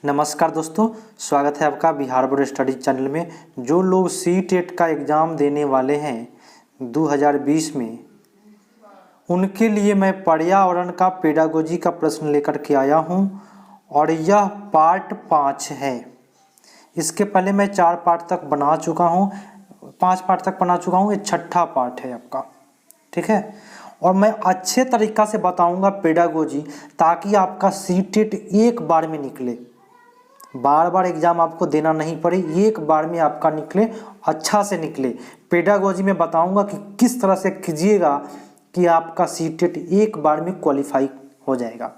नमस्कार दोस्तों, स्वागत है आपका बिहार बोर्ड स्टडी चैनल में। जो लोग सी-टेट का एग्ज़ाम देने वाले हैं 2020 में, उनके लिए मैं पर्यावरण का पेडागोजी का प्रश्न लेकर के आया हूं और यह पार्ट 5 है। इसके पहले मैं 4 पार्ट तक बना चुका हूं, 5 पार्ट तक बना चुका हूं। ये छठा पार्ट है आपका, ठीक है। और मैं अच्छे तरीक़ा से बताऊंगा पेडागोजी, ताकि आपका सी-टेट एक बार में निकले, बार बार एग्जाम आपको देना नहीं पड़े, एक बार में आपका निकले, अच्छा से निकले। पेडागोजी में बताऊंगा कि किस तरह से कीजिएगा कि आपका सी-टेट एक बार में क्वालिफाई हो जाएगा।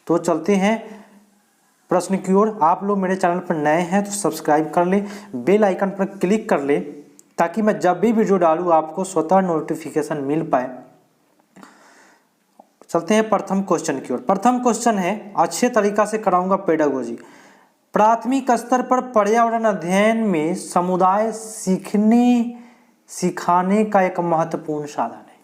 तो चलते हैं प्रश्न की ओर। आप लोग मेरे चैनल पर नए हैं तो सब्सक्राइब कर ले, बेल आइकन पर क्लिक कर ले, ताकि मैं जब भी वीडियो डालूँ आपको स्वतः नोटिफिकेशन मिल पाए। चलते हैं प्रथम क्वेश्चन की ओर। प्रथम क्वेश्चन है, अच्छे तरीक़ा से कराऊंगा पेडागोजी। प्राथमिक स्तर पर पर्यावरण अध्ययन में समुदाय सिखाने का एक महत्वपूर्ण साधन है।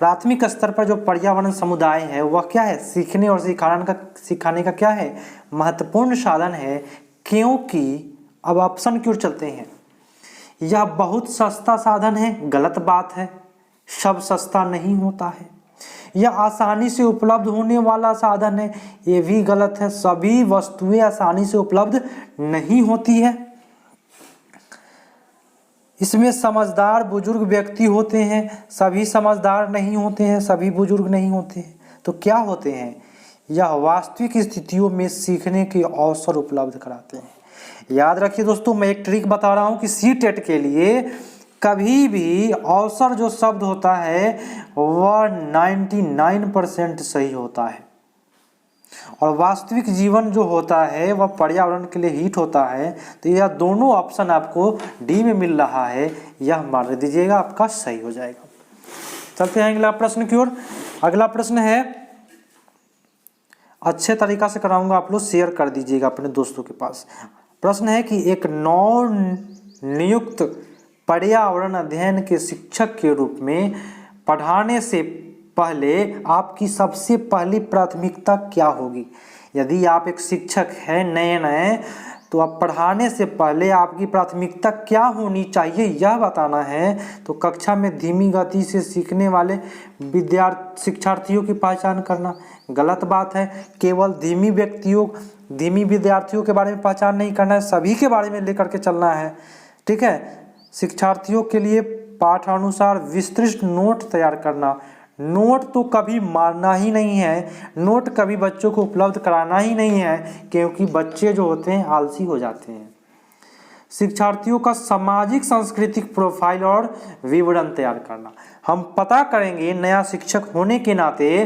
प्राथमिक स्तर पर जो पर्यावरण समुदाय है वह क्या है? सीखने और सिखाने का क्या है? महत्वपूर्ण साधन है। क्योंकि अब ऑप्शन की ओर चलते हैं। यह बहुत सस्ता साधन है, गलत बात है। सब सस्ता नहीं होता है। यह आसानी से उपलब्ध होने वाला साधन है, ये भी गलत है। सभी वस्तुएं आसानी से उपलब्ध नहीं होती है। इसमें समझदार बुजुर्ग व्यक्ति होते हैं, सभी समझदार नहीं होते हैं, सभी बुजुर्ग नहीं होते हैं। तो क्या होते हैं? यह वास्तविक स्थितियों में सीखने के अवसर उपलब्ध कराते हैं। याद रखिए दोस्तों, मैं एक ट्रिक बता रहा हूं कि सी-टेट के लिए कभी भी अवसर जो शब्द होता है वह 99% सही होता है, और वास्तविक जीवन जो होता है वह पर्यावरण के लिए हिट होता है। तो यह दोनों ऑप्शन आपको डी में मिल रहा है, यह मान दीजिएगा, आपका सही हो जाएगा। चलते हैं अगला प्रश्न की ओर। अगला प्रश्न है, अच्छे तरीक़ा से कराऊंगा, आप लोग शेयर कर दीजिएगा अपने दोस्तों के पास। प्रश्न है कि एक नव-नियुक्त पर्यावरण अध्ययन के शिक्षक के रूप में पढ़ाने से पहले आपकी सबसे पहली प्राथमिकता क्या होगी? यदि आप एक शिक्षक हैं नए, तो आप पढ़ाने से पहले आपकी प्राथमिकता क्या होनी चाहिए यह बताना है। तो कक्षा में धीमी गति से सीखने वाले शिक्षार्थियों की पहचान करना, गलत बात है। केवल धीमी विद्यार्थियों के बारे में पहचान नहीं करना है, सभी के बारे में लेकर के चलना है, ठीक है। शिक्षार्थियों के लिए पाठानुसार विस्तृत नोट तैयार करना। नोट तो कभी मारना ही नहीं है, नोट कभी बच्चों को उपलब्ध कराना ही नहीं है, क्योंकि बच्चे जो होते हैं आलसी हो जाते हैं। शिक्षार्थियों का सामाजिक सांस्कृतिक प्रोफाइल और विवरण तैयार करना। हम पता करेंगे नया शिक्षक होने के नाते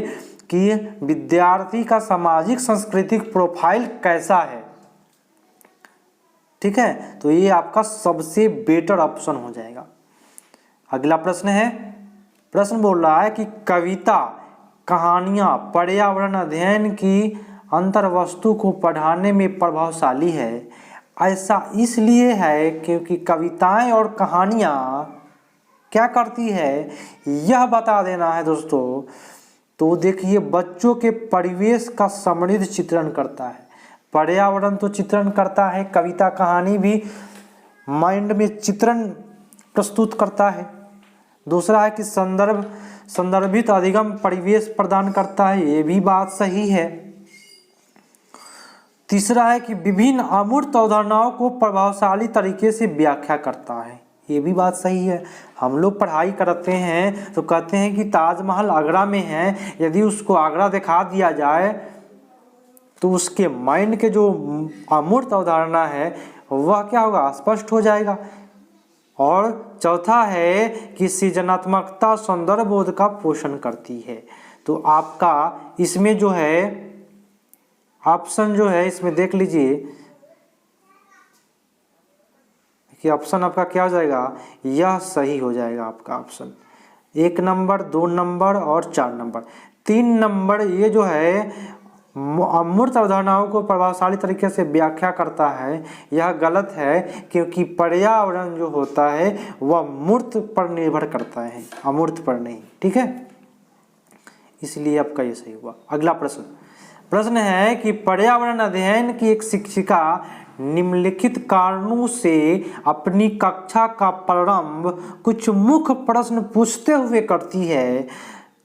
कि विद्यार्थी का सामाजिक सांस्कृतिक प्रोफाइल कैसा है, ठीक है। तो ये आपका सबसे बेटर ऑप्शन हो जाएगा। अगला प्रश्न है, प्रश्न बोल रहा है कि कविता, कहानियां पर्यावरण अध्ययन की अंतर्वस्तु को पढ़ाने में प्रभावशाली है। ऐसा इसलिए है क्योंकि कविताएं और कहानियां क्या करती है यह बता देना है दोस्तों। तो देखिए, बच्चों के परिवेश का समृद्ध चित्रण करता है। पर्यावरण तो चित्रण करता है, कविता कहानी भी माइंड में चित्रण प्रस्तुत करता है। दूसरा है कि संदर्भित अधिगम परिवेश प्रदान करता है, ये भी बात सही है। तीसरा है कि विभिन्न अमूर्त अवधारणाओं को प्रभावशाली तरीके से व्याख्या करता है, ये भी बात सही है। हम लोग पढ़ाई करते हैं तो कहते हैं कि ताजमहल आगरा में है, यदि उसको आगरा दिखा दिया जाए तो उसके माइंड के जो अमूर्त अवधारणा है वह क्या होगा? स्पष्ट हो जाएगा। और चौथा है कि सृजनात्मकता संदर्भ बोध का पोषण करती है। तो आपका इसमें जो है ऑप्शन जो है, इसमें देख लीजिए कि ऑप्शन आपका क्या हो जाएगा, यह सही हो जाएगा आपका ऑप्शन। 1 नंबर, 2 नंबर और 4 नंबर। 3 नंबर ये जो है अमूर्त अवधारणाओं को प्रभावशाली तरीके से व्याख्या करता है, यह गलत है, क्योंकि पर्यावरण जो होता है वह मूर्त पर निर्भर करता है, अमूर्त पर नहीं, ठीक है। इसलिए आपका ये सही हुआ। अगला प्रश्न, प्रश्न है कि पर्यावरण अध्ययन की एक शिक्षिका निम्नलिखित कारणों से अपनी कक्षा का प्रारंभ कुछ मुख्य प्रश्न पूछते हुए करती है।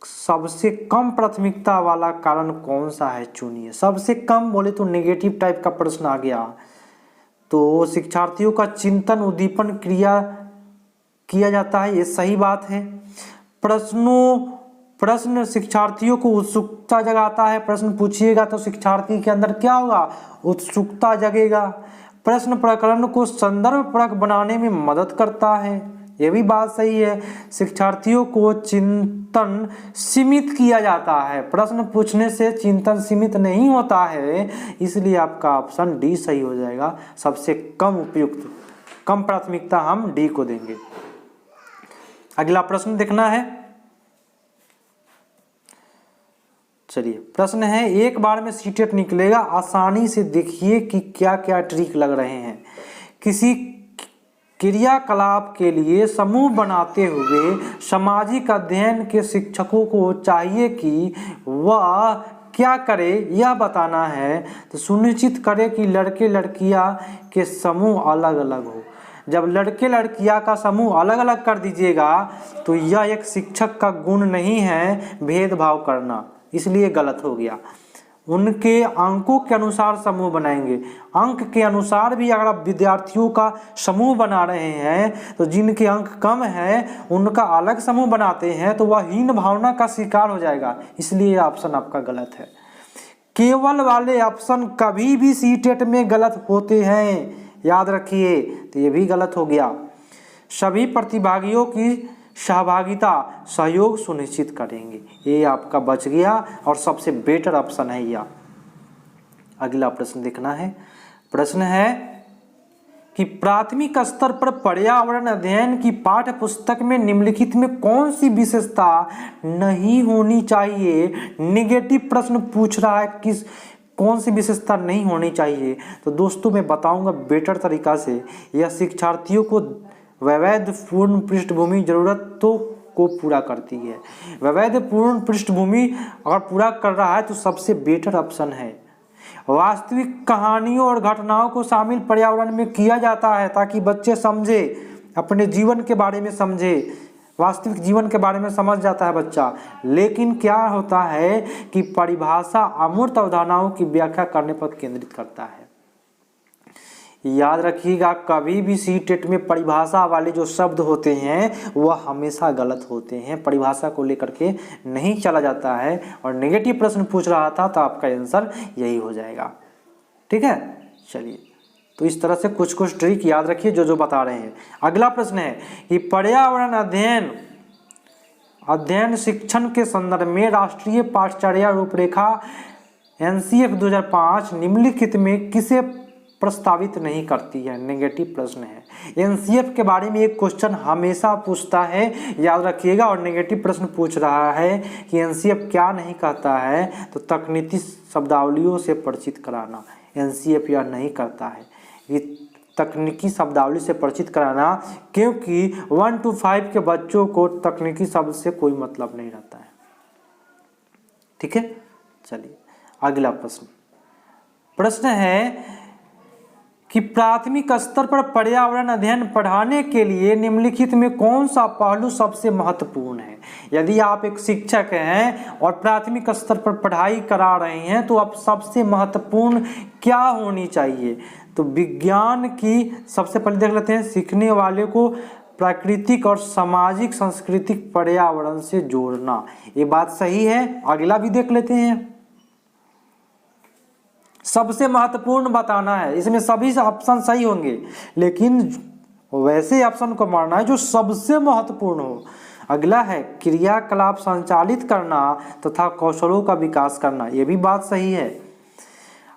सबसे कम प्राथमिकता वाला कारण कौन सा है, चुनिए। सबसे कम बोले तो नेगेटिव टाइप का प्रश्न आ गया। तो शिक्षार्थियों का चिंतन उद्दीपन क्रिया किया जाता है, ये सही बात है। प्रश्न शिक्षार्थियों को उत्सुकता जगाता है। प्रश्न पूछिएगा तो शिक्षार्थी के अंदर क्या होगा, उत्सुकता जगेगा। प्रश्न प्रकरण को संदर्भ परक बनाने में मदद करता है, ये भी बात सही है। शिक्षार्थियों को चिंतन सीमित किया जाता है। प्रश्न पूछने से चिंतन सीमित नहीं होता है, इसलिए आपका ऑप्शन डी सही हो जाएगा। सबसे कम उपयुक्त, कम प्राथमिकता हम डी को देंगे। अगला प्रश्न देखना है। चलिए, प्रश्न है, एक बार में सीटेट निकलेगा, आसानी से देखिए कि क्या क्या ट्रिक लग रहे हैं। किसी क्रियाकलाप के लिए समूह बनाते हुए सामाजिक अध्ययन के शिक्षकों को चाहिए कि वह क्या करे, यह बताना है। तो सुनिश्चित करें कि लड़के लड़कियां के समूह अलग अलग हो। जब लड़के लड़कियां का समूह अलग अलग कर दीजिएगा तो यह एक शिक्षक का गुण नहीं है भेदभाव करना, इसलिए गलत हो गया। उनके अंकों के अनुसार समूह बनाएंगे। अंक के अनुसार भी अगर आप विद्यार्थियों का समूह बना रहे हैं तो जिनके अंक कम हैं उनका अलग समूह बनाते हैं तो वह हीन भावना का शिकार हो जाएगा, इसलिए ऑप्शन आपका गलत है। केवल वाले ऑप्शन कभी भी सीटेट में गलत होते हैं, याद रखिए, तो ये भी गलत हो गया। सभी प्रतिभागियों की सहभागिता सहयोग सुनिश्चित करेंगे, ये आपका बच गया और सबसे बेटर ऑप्शन है यह। अगला प्रश्न देखना है। प्रश्न है कि प्राथमिक स्तर पर पर्यावरण अध्ययन की पाठ्य पुस्तक में निम्नलिखित में कौन सी विशेषता नहीं होनी चाहिए। नेगेटिव प्रश्न पूछ रहा है, किस कौन सी विशेषता नहीं होनी चाहिए। तो दोस्तों मैं बताऊंगा बेटर तरीका से। यह शिक्षार्थियों को वैध पूर्ण पृष्ठभूमि जरूरतों को पूरा करती है। वैध पूर्ण पृष्ठभूमि अगर पूरा कर रहा है तो सबसे बेटर ऑप्शन है। वास्तविक कहानियों और घटनाओं को शामिल पर्यावरण में किया जाता है ताकि बच्चे समझे, अपने जीवन के बारे में समझे, वास्तविक जीवन के बारे में समझ जाता है बच्चा। लेकिन क्या होता है कि परिभाषा अमूर्त अवधारणाओं की व्याख्या करने पर केंद्रित करता है। याद रखिएगा, कभी भी सीटेट में परिभाषा वाले जो शब्द होते हैं वह हमेशा गलत होते हैं। परिभाषा को लेकर के नहीं चला जाता है और नेगेटिव प्रश्न पूछ रहा था तो आपका आंसर यही हो जाएगा। ठीक है, चलिए, तो इस तरह से कुछ कुछ ट्रिक याद रखिए जो जो बता रहे हैं। अगला प्रश्न है कि पर्यावरण अध्ययन शिक्षण के संदर्भ में राष्ट्रीय पाठ्यचर्या रूपरेखा NCF 2005 निम्नलिखित में किसे प्रस्तावित नहीं करती है। नेगेटिव प्रश्न है। NCF के बारे में एक क्वेश्चन हमेशा पूछता है, याद रखिएगा, और नेगेटिव प्रश्न पूछ रहा है कि NCF क्या नहीं कहता है। तो तकनीकी शब्दावलियों से परिचित कराना, NCF यह नहीं करता है। ये तकनीकी शब्दावली से परिचित कराना, क्योंकि 1 to 5 के बच्चों को तकनीकी शब्द से कोई मतलब नहीं रहता है। ठीक है, चलिए अगला प्रश्न है कि प्राथमिक स्तर पर पर्यावरण अध्ययन पढ़ाने के लिए निम्नलिखित में कौन सा पहलू सबसे महत्वपूर्ण है। यदि आप एक शिक्षक हैं और प्राथमिक स्तर पर पढ़ाई करा रहे हैं तो अब सबसे महत्वपूर्ण क्या होनी चाहिए। तो विज्ञान की सबसे पहले देख लेते हैं, सीखने वाले को प्राकृतिक और सामाजिक सांस्कृतिक पर्यावरण से जोड़ना, ये बात सही है। अगला भी देख लेते हैं, सबसे महत्वपूर्ण बताना है। इसमें सभी ऑप्शन सही होंगे लेकिन वैसे ऑप्शन को मारना है जो सबसे महत्वपूर्ण हो। अगला है क्रियाकलाप संचालित करना तथा कौशलों का विकास करना, यह भी बात सही है।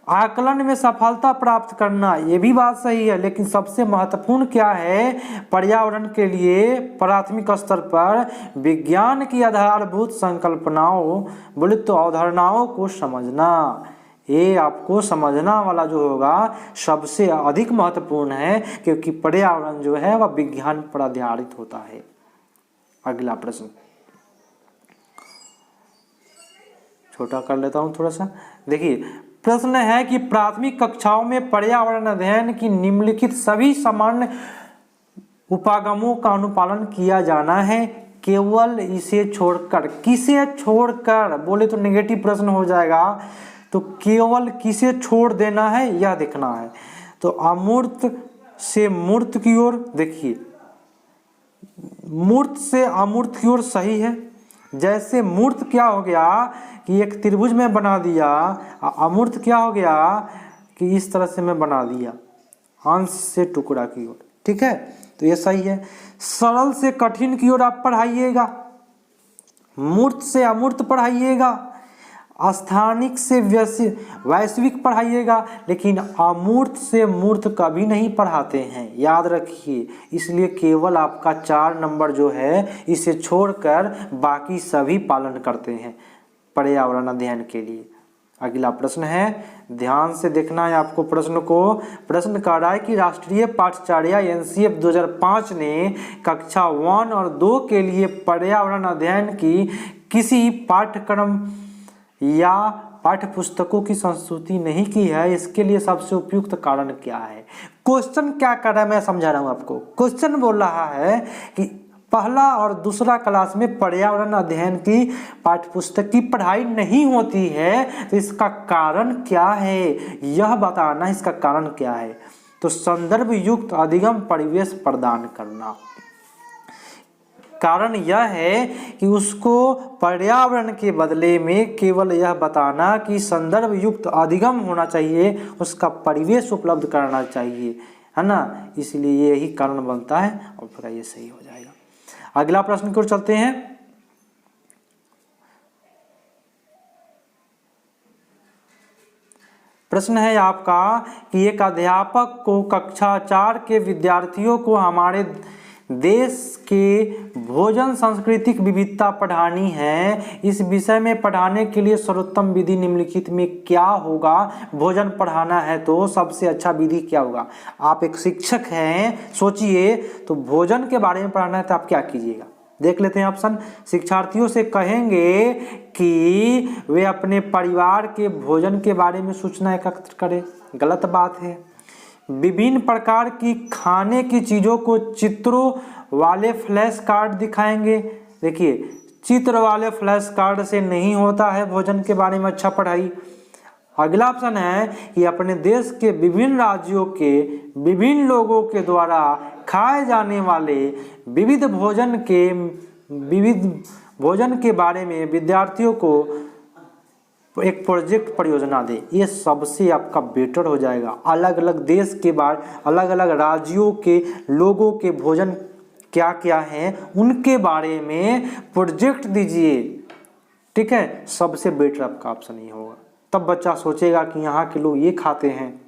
आकलन में सफलता प्राप्त करना, यह भी बात सही है। लेकिन सबसे महत्वपूर्ण क्या है, पर्यावरण के लिए प्राथमिक स्तर पर विज्ञान की आधारभूत संकल्पनाओं बोले तो अवधारणाओं को समझना। ये आपको समझना वाला जो होगा सबसे अधिक महत्वपूर्ण है, क्योंकि पर्यावरण जो है वह विज्ञान पर आधारित होता है। अगला प्रश्न, छोटा कर लेता हूँ थोड़ा सा। देखिए प्रश्न है कि प्राथमिक कक्षाओं में पर्यावरण अध्ययन की निम्नलिखित सभी सामान्य उपागमों का अनुपालन किया जाना है, केवल इसे छोड़कर। किसे छोड़कर बोले तो नेगेटिव प्रश्न हो जाएगा, तो केवल किसे छोड़ देना है यह देखना है। तो अमूर्त से मूर्त की ओर, देखिए मूर्त से अमूर्त की ओर सही है। जैसे मूर्त क्या हो गया कि एक त्रिभुज में बना दिया, अमूर्त क्या हो गया कि इस तरह से मैं बना दिया अंश से टुकड़ा की ओर, ठीक है, तो ये सही है। सरल से कठिन की ओर आप पढ़ाइएगा, मूर्त से अमूर्त पढ़ाइएगा, स्थानिक से वैश्विक पढ़ाइएगा, लेकिन अमूर्त से मूर्त कभी नहीं पढ़ाते हैं, याद रखिए। इसलिए केवल आपका 4 नंबर जो है इसे छोड़कर बाकी सभी पालन करते हैं पर्यावरण अध्ययन के लिए। अगला प्रश्न है, ध्यान से देखना है आपको प्रश्न को। प्रश्न कह रहा है कि राष्ट्रीय पाठ्यचर्या NCF 2005 ने कक्षा 1 और 2 के लिए पर्यावरण अध्ययन की किसी पाठ्यक्रम या पाठ्य पुस्तकों की संस्तुति नहीं की है, इसके लिए सबसे उपयुक्त कारण क्या है। क्वेश्चन क्या कर रहा है मैं समझा रहा हूं आपको। क्वेश्चन बोल रहा है कि पहला और दूसरा क्लास में पर्यावरण अध्ययन की पाठ्यपुस्तक की पढ़ाई नहीं होती है, तो इसका कारण क्या है यह बताना, इसका कारण क्या है। तो संदर्भ युक्त अधिगम परिवेश प्रदान करना। कारण यह है कि उसको पर्यावरण के बदले में केवल यह बताना कि संदर्भ युक्त अधिगम होना चाहिए, उसका परिवेश उपलब्ध कराना चाहिए, है ना, इसलिए यही कारण बनता है और फिर ये सही हो जाएगा। अगला प्रश्न की ओर चलते हैं। प्रश्न है आपका कि एक अध्यापक को कक्षा 4 के विद्यार्थियों को हमारे देश के भोजन सांस्कृतिक विविधता पढ़ानी है, इस विषय में पढ़ाने के लिए सर्वोत्तम विधि निम्नलिखित में क्या होगा। भोजन पढ़ाना है तो सबसे अच्छा विधि क्या होगा। आप एक शिक्षक हैं, सोचिए, तो भोजन के बारे में पढ़ाना है तो आप क्या कीजिएगा। देख लेते हैं ऑप्शन। शिक्षार्थियों से कहेंगे कि वे अपने परिवार के भोजन के बारे में सूचना एकत्र करें, गलत बात है। विभिन्न प्रकार की खाने की चीज़ों को चित्रों वाले फ्लैश कार्ड दिखाएंगे। देखिए चित्र वाले फ्लैश कार्ड से नहीं होता है भोजन के बारे में अच्छा पढ़ाई। अगला ऑप्शन है कि अपने देश के विभिन्न राज्यों के विभिन्न लोगों के द्वारा खाए जाने वाले विविध भोजन के बारे में विद्यार्थियों को एक प्रोजेक्ट परियोजना दे। ये सबसे आपका बेटर हो जाएगा। अलग अलग देश के बारे, अलग अलग राज्यों के लोगों के भोजन क्या क्या हैं उनके बारे में प्रोजेक्ट दीजिए, ठीक है, सबसे बेटर आपका ऑप्शन ही होगा। तब बच्चा सोचेगा कि यहाँ के लोग ये खाते हैं,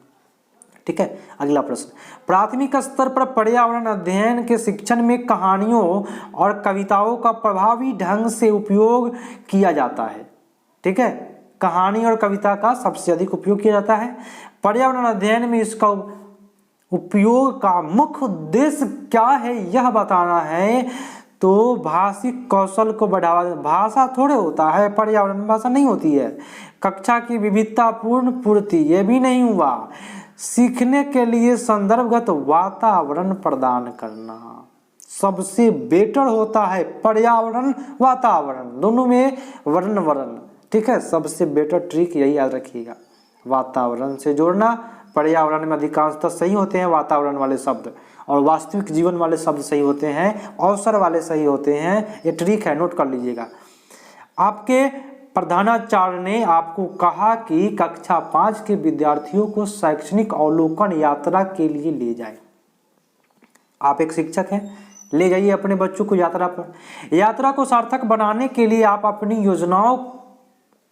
ठीक है। अगला प्रश्न, प्राथमिक स्तर पर पर्यावरण अध्ययन के शिक्षण में कहानियों और कविताओं का प्रभावी ढंग से उपयोग किया जाता है, ठीक है। कहानी और कविता का सबसे अधिक उपयोग किया जाता है। पर्यावरण अध्ययन में इसका उपयोग का मुख्य उद्देश्य क्या है यह बताना है। तो भाषिक कौशल को बढ़ावा, भाषा थोड़े होता है, पर्यावरण में भाषा नहीं होती है। कक्षा की विविधतापूर्ण पूर्ति, ये भी नहीं हुआ। सीखने के लिए संदर्भगत वातावरण प्रदान करना सबसे बेटर होता है। पर्यावरण वातावरण दोनों में वर्ण, ठीक है, सबसे बेटर ट्रिक यही याद रखिएगा। वातावरण से जोड़ना, पर्यावरण में अधिकांशतः सही होते हैं वातावरण वाले शब्द, और वास्तविक जीवन वाले शब्द सही होते हैं, अवसर वाले सही होते हैं। ये ट्रिक है, नोट कर लीजिएगा। आपके प्रधानाचार्य ने आपको कहा कि कक्षा 5 के विद्यार्थियों को शैक्षणिक अवलोकन यात्रा के लिए ले जाए। आप एक शिक्षक हैं, ले जाइए अपने बच्चों को यात्रा पर। यात्रा को सार्थक बनाने के लिए आप अपनी योजनाओं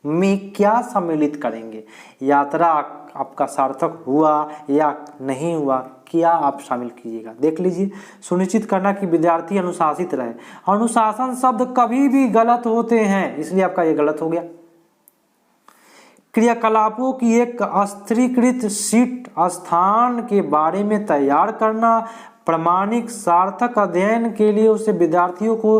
में क्या सम्मिलित करेंगे। यात्रा आपका सार्थक हुआ या नहीं हुआ, क्या आप शामिल कीजिएगा, देख लीजिए। सुनिश्चित करना कि विद्यार्थी अनुशासित रहे। अनुशासन शब्द कभी भी गलत होते हैं, इसलिए आपका ये गलत हो गया। क्रियाकलापों की एक स्थिरीकृत शीट स्थान के बारे में तैयार करना। प्रमाणिक सार्थक अध्ययन के लिए उसे विद्यार्थियों को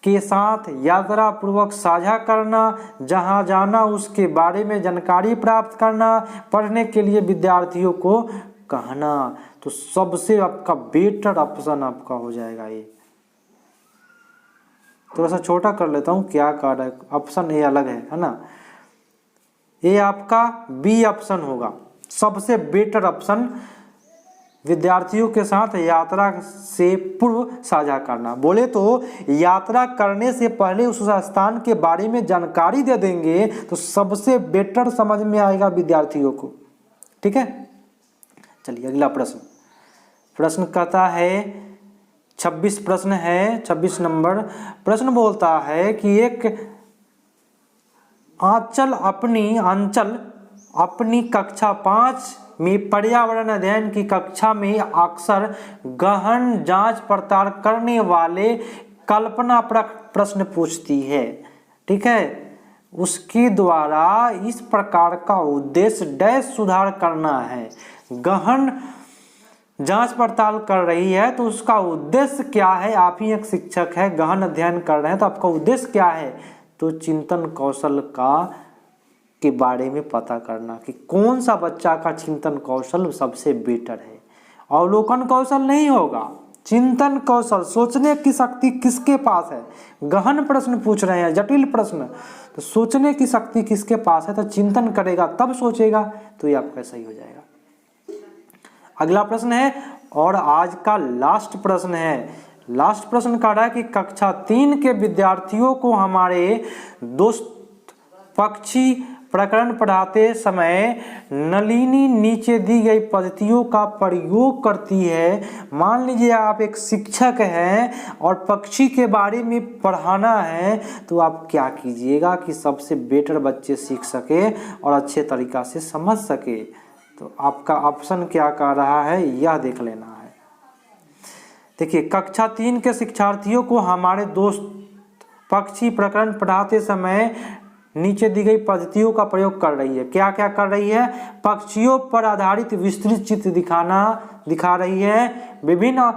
के साथ यात्रा पूर्वक साझा करना, जहां जाना उसके बारे में जानकारी प्राप्त करना, पढ़ने के लिए विद्यार्थियों को कहना। तो सबसे आपका बेटर ऑप्शन आपका हो जाएगा ये। थोड़ा सा छोटा कर लेता हूँ, क्या कर रहा है, ऑप्शन ए अलग है ना। ये आपका बी ऑप्शन होगा, सबसे बेटर ऑप्शन, विद्यार्थियों के साथ यात्रा से पूर्व साझा करना। बोले तो यात्रा करने से पहले उस स्थान के बारे में जानकारी दे देंगे तो सबसे बेटर समझ में आएगा विद्यार्थियों को। ठीक है, चलिए अगला प्रश्न कहता है 26 प्रश्न है, 26 नंबर प्रश्न बोलता है कि एक अंचल अपनी कक्षा 5 में पर्यावरण अध्ययन की कक्षा में अक्सर गहन जांच पड़ताल करने वाले कल्पना प्रश्न पूछती है। ठीक है, उसके द्वारा इस प्रकार का उद्देश्य डैश सुधार करना है। गहन जांच पड़ताल कर रही है तो उसका उद्देश्य क्या है? आप ही एक शिक्षक है, गहन अध्ययन कर रहे हैं, तो आपका उद्देश्य क्या है? तो चिंतन कौशल के बारे में पता करना कि कौन सा बच्चा का चिंतन कौशल सबसे बेटर है। अवलोकन कौशल नहीं होगा, चिंतन कौशल, सोचने की शक्ति किसके पास है। गहन प्रश्न पूछ रहे हैं, जटिल प्रश्न, तो सोचने की शक्ति किसके पास है, तो चिंतन करेगा तब सोचेगा, तो ये आपका सही हो जाएगा। अगला प्रश्न है और आज का लास्ट प्रश्न है। लास्ट प्रश्न कह रहा है कि कक्षा 3 के विद्यार्थियों को हमारे दोस्त पक्षी प्रकरण पढ़ाते समय नलिनी नीचे दी गई पद्धतियों का प्रयोग करती है। मान लीजिए आप एक शिक्षक हैं और पक्षी के बारे में पढ़ाना है, तो आप क्या कीजिएगा कि सबसे बेटर बच्चे सीख सके और अच्छे तरीक़ा से समझ सके। तो आपका ऑप्शन क्या कह रहा है, यह देख लेना है। देखिए, कक्षा 3 के शिक्षार्थियों को हमारे दोस्त पक्षी प्रकरण पढ़ाते समय नीचे दी गई पद्धतियों का प्रयोग कर रही है। क्या क्या कर रही है? पक्षियों पर आधारित विस्तृत चित्र दिखा रही है, विभिन्न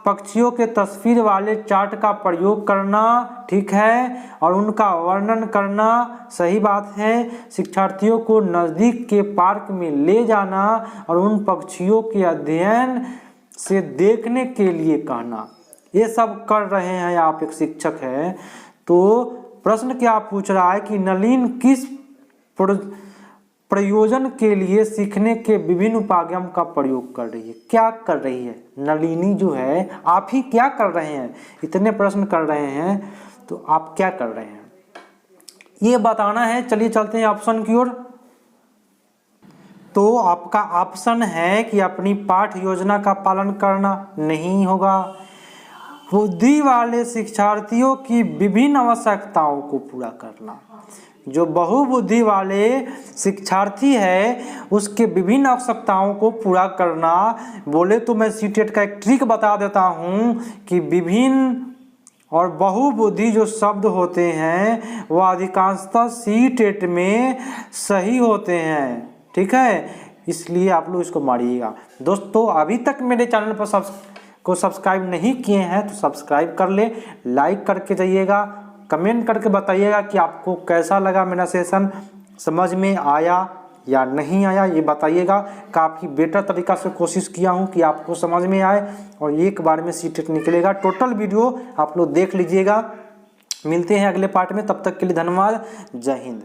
पक्षियों के तस्वीर वाले चार्ट का प्रयोग करना, ठीक है, और उनका वर्णन करना, सही बात है। शिक्षार्थियों को नज़दीक के पार्क में ले जाना और उन पक्षियों के अध्ययन से देखने के लिए कहना, ये सब कर रहे हैं। आप एक शिक्षक हैं, तो प्रश्न क्या पूछ रहा है कि नलिन किस प्रयोजन के लिए सीखने के विभिन्न उपागम का प्रयोग कर रही है। क्या कर रही है नलिनी जो है, आप ही क्या कर रहे हैं? इतने प्रश्न कर रहे हैं, तो आप क्या कर रहे हैं ये बताना है। चलिए चलते हैं ऑप्शन की ओर। तो आपका ऑप्शन है कि अपनी पाठ योजना का पालन करना नहीं होगा, बुद्धि वाले शिक्षार्थियों की विभिन्न आवश्यकताओं को पूरा करना। जो बहुबुद्धि वाले शिक्षार्थी है उसके विभिन्न आवश्यकताओं को पूरा करना। बोले तो मैं सीटेट का एक ट्रिक बता देता हूँ कि विभिन्न और बहुबुद्धि जो शब्द होते हैं वह अधिकांशतः सीटेट में सही होते हैं, ठीक है, इसलिए आप लोग इसको मारिएगा। दोस्तों, अभी तक मेरे चैनल पर सब्सक्राइब नहीं किए हैं तो सब्सक्राइब कर ले, लाइक करके जाइएगा, कमेंट करके बताइएगा कि आपको कैसा लगा मेरा सेशन, समझ में आया या नहीं आया, ये बताइएगा। काफ़ी बेटर तरीक़ा से कोशिश किया हूँ कि आपको समझ में आए और एक बार में सीटेट निकलेगा। टोटल वीडियो आप लोग देख लीजिएगा। मिलते हैं अगले पार्ट में, तब तक के लिए धन्यवाद। जय हिंद।